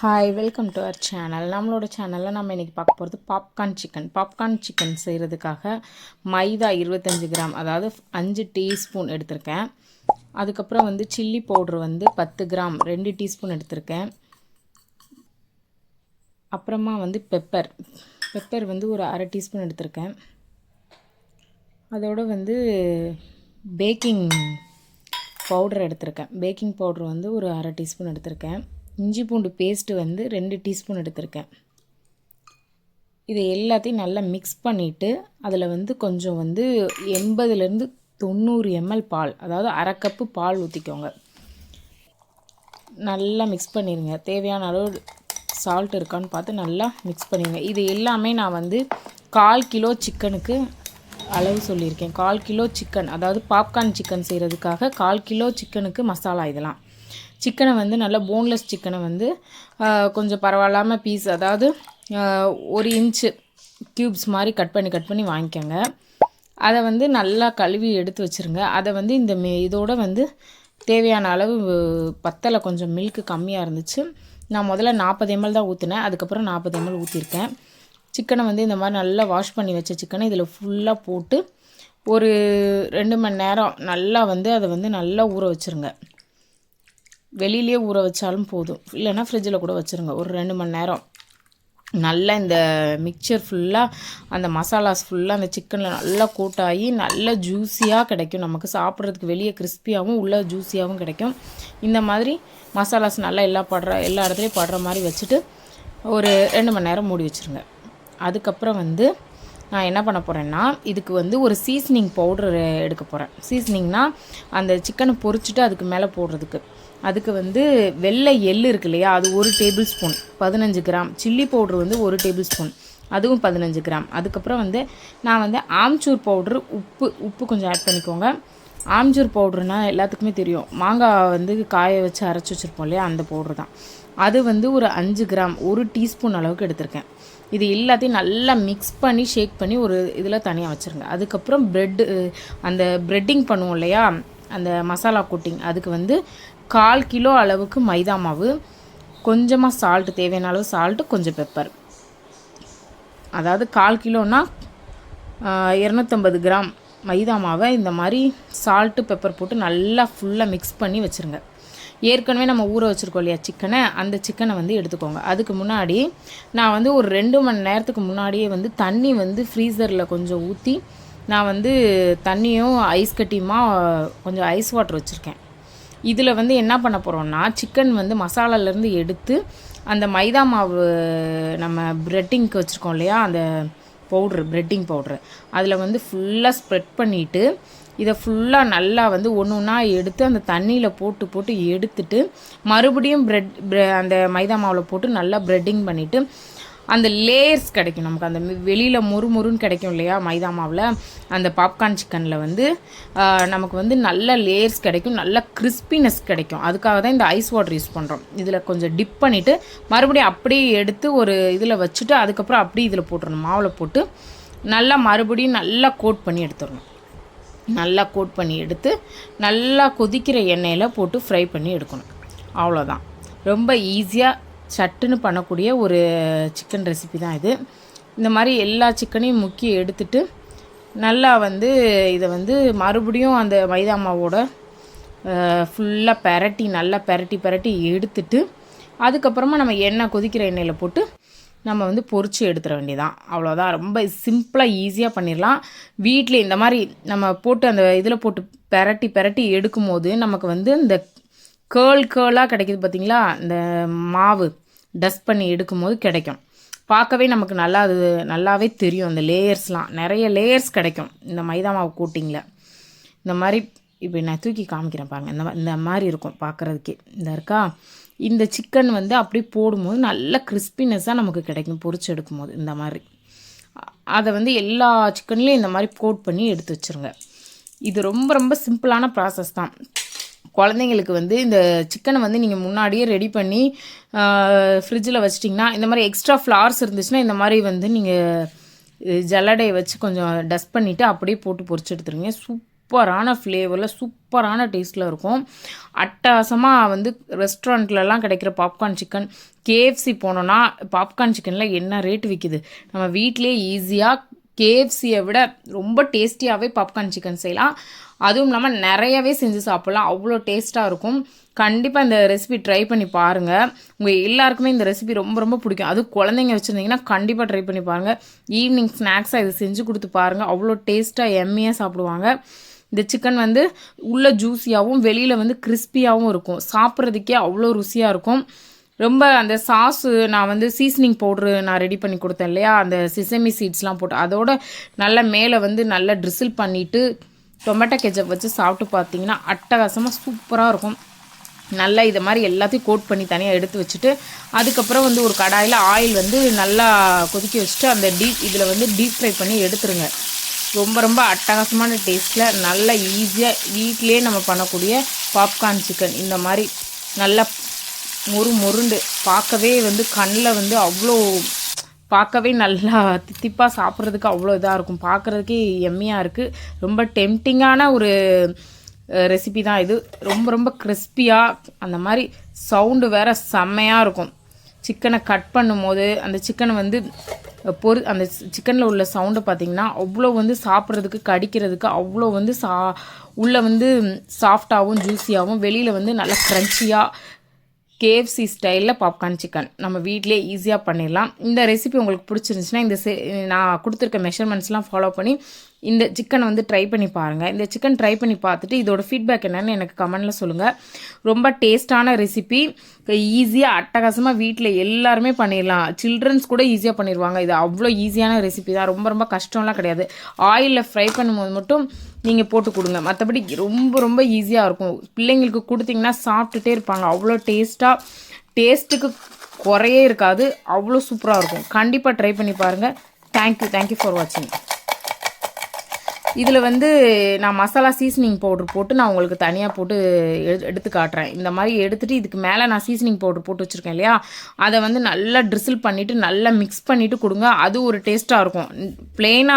Hi, welcome to our channel. நம்மளோட சேனலில் நம்ம இன்றைக்கி பார்க்க போகிறது பாப்கார்ன் சிக்கன் செய்கிறதுக்காக மைதா 25 கிராம், அதாவது 5 டீஸ்பூன் எடுத்திருக்கேன். அதுக்கப்புறம் சில்லி பவுட்ரு 10 கிராம் 2 டீஸ்பூன் எடுத்திருக்கேன். அப்புறமா பெப்பர் ஒரு அரை டீஸ்பூன் எடுத்திருக்கேன். அதோடு பேக்கிங் பவுடர் எடுத்திருக்கேன். பேக்கிங் பவுட்ரு ஒரு அரை டீஸ்பூன் எடுத்திருக்கேன். இஞ்சி பூண்டு பேஸ்ட்டு 2 டீஸ்பூன் எடுத்திருக்கேன். இதை எல்லாத்தையும் நல்லா மிக்ஸ் பண்ணிவிட்டு அதில் கொஞ்சம் 80லேருந்து 90 ml பால், அதாவது அரை கப்பு பால் ஊற்றிக்கோங்க. நல்லா மிக்ஸ் பண்ணிடுங்க. தேவையான அளவு சால்ட் இருக்கான்னு பார்த்து நல்லா மிக்ஸ் பண்ணிடுங்க. இது எல்லாமே நான் 1/4 கிலோ சிக்கனுக்கு அளவு சொல்லியிருக்கேன். 1/4 கிலோ சிக்கன், அதாவது பாப்கார்ன் சிக்கன் செய்கிறதுக்காக 1/4 கிலோ சிக்கனுக்கு மசாலா. இதெல்லாம் சிக்கனை நல்லா போன்லெஸ் சிக்கனை கொஞ்சம் பரவாயில்லாமல் பீஸ், அதாவது 1 இன்ச்சு க்யூப்ஸ் மாதிரி கட் பண்ணி வாங்கிக்கோங்க. அதை நல்லா கழுவி எடுத்து வச்சுருங்க. அதை இந்த இதோட தேவையான அளவு பத்தலை, கொஞ்சம் மில்க்கு கம்மியாக இருந்துச்சு. நான் முதல்ல 40 ml தான் ஊற்றினேன். அதுக்கப்புறம் 40 ml ஊற்றிருக்கேன். சிக்கனை இந்த மாதிரி நல்லா வாஷ் பண்ணி வச்ச சிக்கனை இதில் ஃபுல்லாக போட்டு ஒரு 2 மணி நேரம் நல்லா அதை நல்லா ஊற வச்சுருங்க. வெளியிலே ஊற வச்சாலும் போதும், இல்லைன்னா ஃப்ரிட்ஜில் கூட வச்சுருங்க. ஒரு 2 மணி நேரம் நல்லா இந்த மிக்சர் ஃபுல்லாக, அந்த மசாலாஸ் ஃபுல்லாக அந்த சிக்கனில் நல்லா கோட்டாகி நல்லா ஜூஸியாக கிடைக்கும். நமக்கு சாப்பிட்றதுக்கு வெளியே கிறிஸ்பியாகவும் உள்ளே ஜூஸியாகவும் கிடைக்கும். இந்த மாதிரி மசாலாஸ் நல்லா எல்லா இடத்துலையும் படுற மாதிரி வச்சுட்டு ஒரு 2 மணி நேரம் மூடி வச்சுருங்க. அதுக்கப்புறம் நான் என்ன பண்ண போகிறேன்னா, இதுக்கு ஒரு சீசனிங் பவுடர் எடுக்க போகிறேன். சீசனிங்னால் அந்த சிக்கனை பொரிச்சிட்டு அதுக்கு மேலே போடுறதுக்கு. அதுக்கு வெள்ளை எள்ளு இருக்கு இல்லையா, அது 1 table spoon 15 gram. Chilli powder 1 table spoon, அதுவும் 15 கிராம். அதுக்கப்புறம் நான் ஆம்ச்சூர் பவுட்ரு, உப்பு கொஞ்சம் ஆட் பண்ணிக்கோங்க. ஆம்ச்சூர் பவுட்ருனால் எல்லாத்துக்குமே தெரியும், மாங்காய் காய வச்சு அரைச்சி வச்சுருப்போம் இல்லையா, அந்த பவுட்ரு தான். அது ஒரு 5 கிராம், 1 டீஸ்பூன் அளவுக்கு எடுத்திருக்கேன். இது எல்லாத்தையும் நல்லா மிக்ஸ் பண்ணி ஷேக் பண்ணி ஒரு இதில் தனியாக வச்சுருங்க. அதுக்கப்புறம் அந்த ப்ரெட்டிங் பண்ணுவோம் இல்லையா, அந்த மசாலா கோட்டிங், அதுக்கு 1/4 கிலோ அளவுக்கு மைதா மாவு, கொஞ்சமாக சால்ட்டு, தேவையான அளவு சால்ட்டு, கொஞ்சம் பெப்பர். அதாவது 1/4 கிலோனா 250 கிராம் மைதா மாவை இந்த மாதிரி சால்ட்டு பெப்பர் போட்டு நல்லா ஃபுல்லாக மிக்ஸ் பண்ணி வச்சுருங்க. ஏற்கனவே நம்ம ஊற வச்சுருக்கோம் இல்லையா சிக்கனை, அந்த சிக்கனை எடுத்துக்கோங்க. அதுக்கு முன்னாடி நான் ஒரு 2 மணி நேரத்துக்கு முன்னாடியே தண்ணி ஃப்ரீசரில் கொஞ்சம் ஊற்றி, நான் தண்ணியும் ஐஸ் கட்டியுமா கொஞ்சம் ஐஸ் வாட்டர் வச்சுருக்கேன். இதில் என்ன பண்ண போகிறோம்னா, சிக்கன் மசாலாலேருந்து எடுத்து அந்த மைதா மாவு நம்ம ப்ரெட்டிங்க்கு வச்சுருக்கோம் இல்லையா, அந்த ப்ரெட்டிங் பவுட்ரு, அதில் ஃபுல்லாக ஸ்ப்ரெட் பண்ணிவிட்டு இதை ஃபுல்லாக நல்லா ஒன்று ஒன்றா எடுத்து அந்த தண்ணியில் போட்டு எடுத்துட்டு மறுபடியும் அந்த மைதா மாவில் போட்டு நல்லா ப்ரெட்டிங் பண்ணிவிட்டு அந்த லேயர்ஸ் கிடைக்கும் நமக்கு. அந்த வெளியில் முறுமுறுன்னு கிடைக்கும் இல்லையா மைதா மாவில், அந்த பாப்கார்ன் சிக்கனில் நமக்கு நல்ல லேயர்ஸ் கிடைக்கும், நல்ல கிறிஸ்பினஸ் கிடைக்கும். அதுக்காக தான் இந்த ஐஸ் வாட்டர் யூஸ் பண்ணுறோம். இதில் கொஞ்சம் டிப் பண்ணிவிட்டு மறுபடியும் அப்படியே எடுத்து ஒரு இதில் வச்சுட்டு அதுக்கப்புறம் அப்படியே இதில் போட்டுடணும். மாவில் போட்டு நல்லா மறுபடியும் நல்லா கோட் பண்ணி எடுத்துடணும். நல்லா கோட் பண்ணி எடுத்து நல்லா கொதிக்கிற எண்ணெயில் போட்டு ஃப்ரை பண்ணி எடுக்கணும். அவ்வளோதான். ரொம்ப ஈஸியாக சட்டுன்னு பண்ணக்கூடிய ஒரு சிக்கன் ரெசிபி தான் இது. இந்த மாதிரி எல்லா சிக்கனையும் முக்கி எடுத்துட்டு நல்லா இதை மறுபடியும் அந்த மைதா மாவோட ஃபுல்லாக நல்லா பெரட்டி எடுத்துட்டு அதுக்கப்புறமா நம்ம எண்ணெய் கொதிக்கிற எண்ணெயில் போட்டு நம்ம பொரிச்சு எடுத்துட வேண்டியதான். அவ்வளோதான். ரொம்ப சிம்பிளாக ஈஸியாக பண்ணிடலாம். வீட்டில் இந்த மாதிரி நம்ம போட்டு அந்த இதில் போட்டு பெரட்டி எடுக்கும் போது நமக்கு இந்த கேர்லாக கிடைக்கிது பார்த்திங்களா, இந்த மாவு டஸ்ட் பண்ணி எடுக்கும்போது கிடைக்கும். பார்க்கவே நமக்கு நல்லாவே தெரியும். அந்த லேயர்ஸ்லாம் நிறைய லேயர்ஸ் கிடைக்கும் இந்த மைதா மாவு கோட்டிங்கில். இந்த மாதிரி இப்போ நான் தூக்கி காமிக்கிறேன் பாருங்கள். இந்த மாதிரி இருக்கும் பார்க்குறதுக்கே. இந்த இருக்கா, இந்த சிக்கன் அப்படியே போடும்போது நல்ல கிறிஸ்பினஸ்ஸாக நமக்கு கிடைக்கும் பொரிச்சு எடுக்கும்போது. இந்த மாதிரி அதை எல்லா சிக்கன்லேயும் இந்த மாதிரி கோட் பண்ணி எடுத்து வச்சுருங்க. இது ரொம்ப ரொம்ப சிம்பிளான ப்ராசஸ் தான். குழந்தைங்களுக்கு இந்த சிக்கனை நீங்கள் முன்னாடியே ரெடி பண்ணி ஃப்ரிட்ஜில் வச்சிட்டிங்கன்னா, இந்த மாதிரி எக்ஸ்ட்ரா ஃப்ளார்ஸ் இருந்துச்சுன்னா இந்த மாதிரி நீங்கள் ஜல்லடையை வச்சு கொஞ்சம் டஸ்ட் பண்ணிவிட்டு அப்படியே போட்டு பொரிச்சு எடுத்துருங்க. சூப்பரான ஃப்ளேவரில் சூப்பரான டேஸ்ட்டில் இருக்கும். அட்டகாசமாக வந்து ரெஸ்டாரண்ட்லலாம் கிடைக்கிற பாப்கார்ன் சிக்கன், கேஎஃப்சி போனோன்னா பாப்கார்ன் சிக்கனில் என்ன ரேட்டு விற்கிது, நம்ம வீட்டிலே ஈஸியாக கேஎஃப்சியை விட ரொம்ப டேஸ்டியாகவே பாப்கார்ன் சிக்கன் செய்யலாம். அதுவும் இல்லாமல் நிறையவே செஞ்சு சாப்பிட்லாம், அவ்வளோ டேஸ்ட்டாக இருக்கும். கண்டிப்பாக இந்த ரெசிபி ட்ரை பண்ணி பாருங்கள். உங்கள் எல்லாருக்குமே இந்த ரெசிபி ரொம்ப ரொம்ப பிடிக்கும். அதுவும் குழந்தைங்க வச்சுருந்தீங்கன்னா கண்டிப்பாக ட்ரை பண்ணி பாருங்கள். ஈவினிங் ஸ்நாக்ஸாக இது செஞ்சு கொடுத்து பாருங்கள், அவ்வளோ டேஸ்ட்டாக எம்மியாக சாப்பிடுவாங்க. இந்த சிக்கன் வந்து உள்ள ஜூஸியாகவும் வெளியில் வந்து கிறிஸ்பியாகவும் இருக்கும். சாப்பிட்றதுக்கே அவ்வளோ ருசியாக இருக்கும். ரொம்ப அந்த சாஸு நான் வந்து சீசனிங் பவுட்ரு நான் ரெடி பண்ணி கொடுத்தேன் இல்லையா, அந்த சிசமி சீட்ஸ்லாம் போட்டு அதோட நல்லா மேலே வந்து நல்லா ட்ரிசில் பண்ணிவிட்டு டொமேட்டோ கெச்சப் வச்சு சாப்பிட்டு பார்த்தீங்கன்னா அட்டகாசமாக சூப்பராக இருக்கும். நல்லா இதை மாதிரி எல்லாத்தையும் கோட் பண்ணி தனியாக எடுத்து வச்சுட்டு அதுக்கப்புறம் வந்து ஒரு கடாயில் ஆயில் வந்து நல்லா கொதிக்க வச்சுட்டு அந்த இதில் வந்து டீப் ஃப்ரை பண்ணி எடுத்துருங்க. ரொம்ப ரொம்ப அட்டகாசமான டேஸ்ட்டில் நல்ல ஈஸியாக வீட்டிலே நம்ம பண்ணக்கூடிய பாப்கார்ன் சிக்கன் இந்த மாதிரி நல்லா மொருண்டு பார்க்கவே வந்து கண்ணில் வந்து அவ்வளோ பார்க்கவே நல்லா தித்திப்பாக சாப்பிட்றதுக்கு அவ்வளோ இதாக இருக்கும். பார்க்குறதுக்கே எம்மியாக இருக்குது. ரொம்ப டெம்டிங்கான ஒரு ரெசிபி தான் இது. ரொம்ப ரொம்ப கிறிஸ்பியாக அந்த மாதிரி சவுண்டு வேறு செம்மையாக இருக்கும். சிக்கனை கட் பண்ணும்போது அந்த சிக்கனை வந்து அந்த சிக்கனில் உள்ள சவுண்டை பார்த்திங்கன்னா அவ்வளோ வந்து சாப்பிட்றதுக்கு கடிக்கிறதுக்கு அவ்வளோ வந்து உள்ளே வந்து சாஃப்டாகவும் ஜூஸியாகவும் வெளியில் வந்து நல்லா க்ரன்ச்சியாக கேஎஃப்சி ஸ்டைலில் பாப்கார்ன் சிக்கன் நம்ம வீட்டிலே ஈஸியாக பண்ணிடலாம். இந்த ரெசிபி உங்களுக்கு பிடிச்சிருந்துச்சுன்னா நான் கொடுத்துருக்க மெஷர்மெண்ட்ஸ்லாம் ஃபாலோ பண்ணி இந்த சிக்கனை வந்து ட்ரை பண்ணி பாருங்கள். இந்த சிக்கன் ட்ரை பண்ணி பார்த்துட்டு இதோட ஃபீட்பேக் என்னென்னு எனக்கு கமெண்டில் சொல்லுங்கள். ரொம்ப டேஸ்ட்டான ரெசிபி, ஈஸியாக அட்டகாசமாக வீட்டில் எல்லாருமே பண்ணிடலாம். சில்ட்ரன்ஸ் கூட ஈஸியாக பண்ணிடுவாங்க. இது அவ்வளோ ஈஸியான ரெசிபி தான், ரொம்ப ரொம்ப கஷ்டம்லாம் கிடையாது. ஆயிலில் ஃப்ரை பண்ணும்போது மட்டும் நீங்கள் போட்டு கொடுங்க, மற்றபடி ரொம்ப ரொம்ப ஈஸியாக இருக்கும். பிள்ளைங்களுக்கு கொடுத்தீங்கன்னா சாப்பிட்டுட்டே இருப்பாங்க. அவ்வளோ டேஸ்ட்டுக்கு குறையே இருக்காது, அவ்வளோ சூப்பராக இருக்கும். கண்டிப்பாக ட்ரை பண்ணி பாருங்கள். தேங்க்யூ ஃபார் வாட்சிங். இதில் வந்து நான் மசாலா சீசனிங் பவுட்ரு போட்டு நான் உங்களுக்கு தனியாக போட்டு எடுத்து காட்டுறேன். இந்த மாதிரி எடுத்துகிட்டு இதுக்கு மேலே நான் சீசனிங் பவுட்ரு போட்டு வச்சுருக்கேன் இல்லையா, அதை வந்து நல்லா ட்ரிசில் பண்ணிவிட்டு நல்லா மிக்ஸ் பண்ணிவிட்டு கொடுங்க. அது ஒரு டேஸ்ட்டாக இருக்கும். ப்ளெயினாக